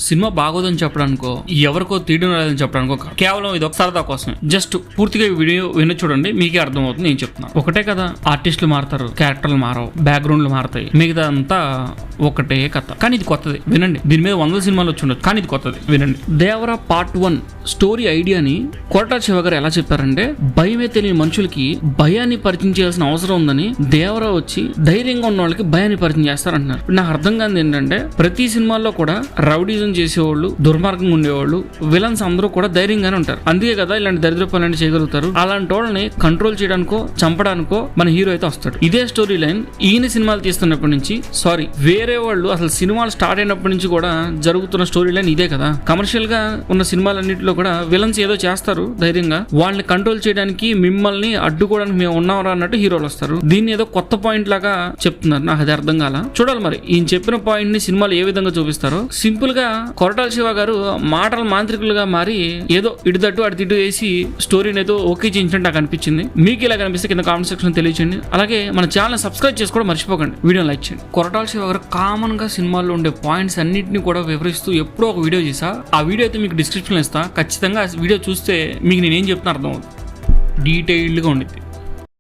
Cinema బాగోదని చెప్పడానికో ఎవరికో తీయడం రాదని చెప్పడానికో కేవలం ఇది ఒక సరదా కోసమే. జస్ట్ పూర్తిగా వీడియో విని చూడండి, మీకే అర్థమవుతుంది. నేను చెప్తున్నాను ఒకటే కదా, ఆర్టిస్టులు మారుతారు, క్యారెక్టర్లు మారవు, బ్యాక్గ్రౌండ్లు మారుతాయి, మిగతా అంతా ఒకటే కథ. కానీ ఇది కొత్తది, వినండి. దీని మీద 100 సినిమాలు వచ్చి ఉండొచ్చు, కానీ ఇది కొత్తది, వినండి. దేవరా పార్ట్ 1 స్టోరీ ఐడియాని కొరటాల శివ గారు ఎలా చెప్పారంటే, భయమే తెలియని మనుషులకి భయాన్ని పరిచయం చేయాల్సిన అవసరం ఉందని దేవరా వచ్చి ధైర్యంగా ఉన్న వాళ్ళకి భయాన్ని పరిచయం చేస్తారంటున్నారు. నాకు అర్థం కాదు ఏంటంటే, ప్రతి సినిమాల్లో కూడా రౌడీజం చేసేవాళ్ళు, దుర్మార్గంగా ఉండేవాళ్ళు, విలన్స్ అందరూ కూడా ధైర్యంగానే ఉంటారు. అందుకే కదా ఇలాంటి దరిద్ర పనులు చేయగలుగుతారు. అలాంటి వాళ్ళని కంట్రోల్ చేయడానికో చంపడానికో మన హీరో అయితే వస్తాడు. ఇదే స్టోరీ లైన్ ఈయన సినిమాలు తీస్తున్నప్పటి నుంచి, సారీ వేరే వాళ్ళు అసలు సినిమాలు స్టార్ట్ అయినప్పటి నుంచి కూడా జరుగుతున్న స్టోరీ లైన్ ఇదే కదా. కమర్షియల్ గా ఉన్న సినిమాలన్నింటిలో కూడా విలన్స్ ఏదో చేస్తారు ధైర్యంగా, వాళ్ళని కంట్రోల్ చేయడానికి మిమ్మల్ని అడ్డుకోవడానికి మేము ఉన్నారా అన్నట్టు హీరోలు వస్తారు. దీన్ని ఏదో కొత్త పాయింట్ లాగా చెప్తున్నారు. నాకు అది అర్థం కాల. చూడాలి మరి ఈయన చెప్పిన పాయింట్ ని సినిమాలు ఏ విధంగా చూపిస్తారో. సింపుల్ గా కొరటాల శివ గారు మాటల మాంత్రికులుగా మారి ఏదో ఇటుదట్టు అటు వేసి స్టోరీని ఏదో ఓకే చేయించినట్టు నాకు అనిపించింది. మీకు ఇలా కనిపిస్తే కింద కామెంట్ సెక్షన్ తెలియచేయండి. అలాగే మన ఛానల్ సబ్స్క్రైబ్ చేసుకోవడం మర్చిపోకండి, వీడియో లైక్ చేయండి. కొరటాల శివ గారు కామన్ గా సినిమాల్లో ఉండే పాయింట్స్ అన్నింటినీ కూడా వివరిస్తూ ఎప్పుడో ఒక వీడియో చేసా. ఆ వీడియో అయితే మీకు డిస్క్రిప్షన్ లో ఇస్తా. ఖచ్చితంగా ఆ వీడియో చూస్తే మీకు నేనేం చెప్తున్నా అర్థం అవుతుంది. డీటెయిల్డ్గా ఉండిద్ది.